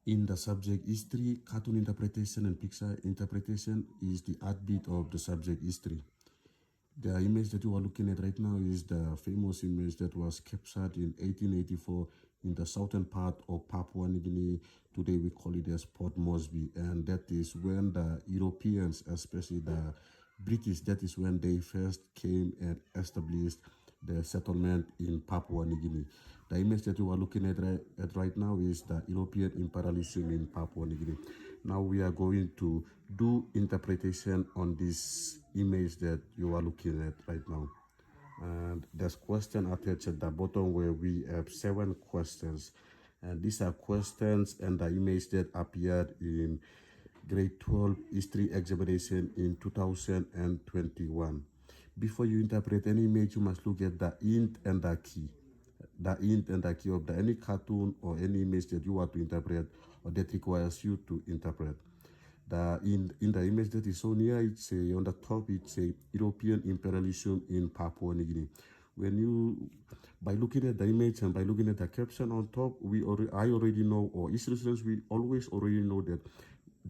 In the subject history, cartoon interpretation and picture interpretation is the heartbeat of the subject history. The image that you are looking at right now is the famous image that was captured in 1884 in the southern part of Papua New Guinea. Today we call it as Port Moresby, and that is when the Europeans, especially the British, that is when they first came and established the settlement in Papua New Guinea. The image that you are looking at right now is the European imperialism in Papua New Guinea. Now we are going to do interpretation on this image that you are looking at right now. And there's question attached at the bottom where we have 7 questions. And these are questions and the image that appeared in grade 12 history examination in 2021. Before you interpret any image, you must look at the int and the key. The int and the key of any cartoon or any image that you want to interpret or that requires you to interpret. In the image that is shown here, it's on the top, it's a European imperialism in Papua New Guinea. When you, by looking at the image and by looking at the caption on top, I already know, or history students, we always already know that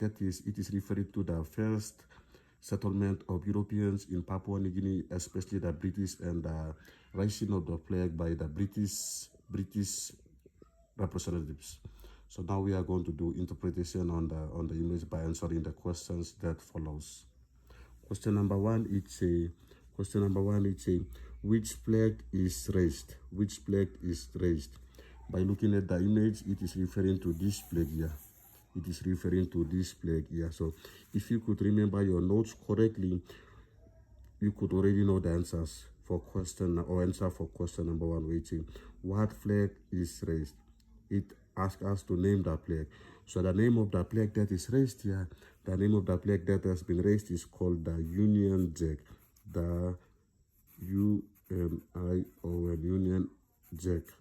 it is referring to the first settlement of Europeans in Papua New Guinea, especially the British, and the rising of the flag by the British representatives. So now we are going to do interpretation on the image by answering the questions that follows. Question number one, it's a which flag is raised? Which flag is raised? By looking at the image, it is referring to this flag here. It is referring to this flag here. So if you could remember your notes correctly, you could already know the answers for question or answer for question number one, waiting. What flag is raised? It asks us to name the flag. So the name of the flag that is raised here, the name of the flag that has been raised is called the Union Jack. The UNION, Union Jack.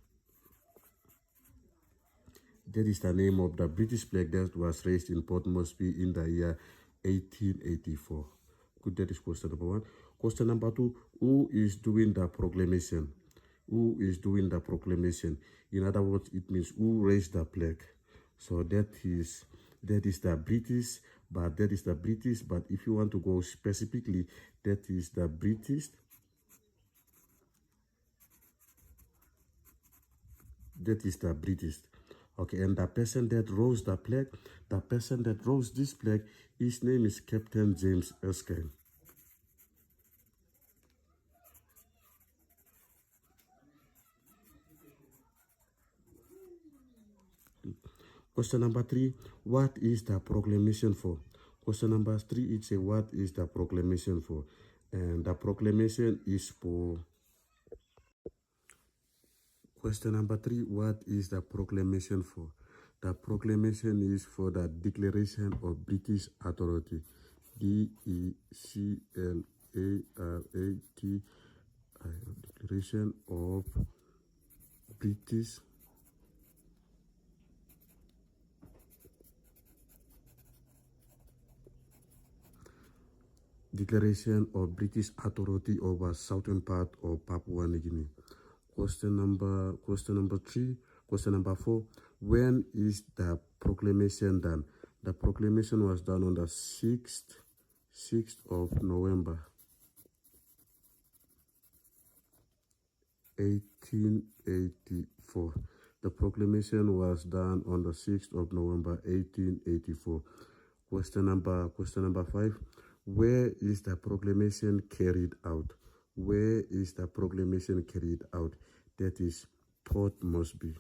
That is the name of the British flag that was raised in Port Moresby in the year 1884. Good, that is question number one. Question number two, who is doing the proclamation? Who is doing the proclamation? In other words, it means who raised the flag. So that is the British, but if you want to go specifically, that is the British. That is the British. Okay, and the person that rose the flag, this flag, his name is Captain James Enskine. Question number three, what is the proclamation for? Question number three, it's a what is the proclamation for? And the proclamation is for... Question number three, what is the proclamation for? The proclamation is for the Declaration of British Authority. DECLARAT, Declaration of British Declaration of British Authority over southern part of Papua New Guinea. Question number four, when is the proclamation done? The proclamation was done on the 6th of November 1884. The proclamation was done on the 6th of November 1884. Question number five, where is the proclamation carried out? Where is the proclamation carried out? That is Port Moresby.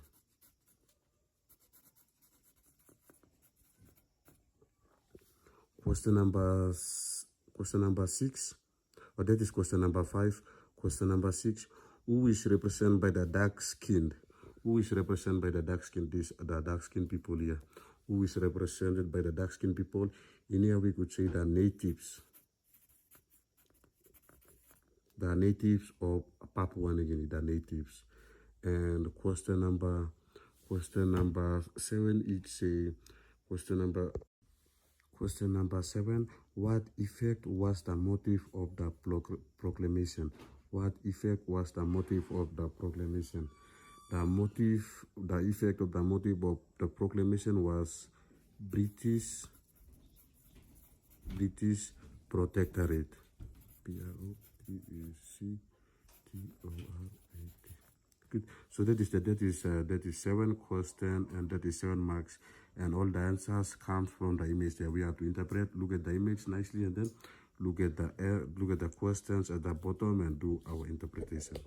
Question number six, or that is question number five. Question number six, who is represented by the dark-skinned? Who is represented by the dark-skinned? The dark-skinned people here. Who is represented by the dark-skinned people? In here we could say the natives. The natives of Papua New Guinea, the natives. And question number seven, it's a question number seven, what effect was the motive of the proclamation? What effect was the motive of the proclamation? The motive, the effect of the motive of the proclamation was British protectorate. Protectorate. Good. So that is 7 questions and that is 7 marks, and all the answers come from the image that we have to interpret. Look at the image nicely and then look at the questions at the bottom and do our interpretation.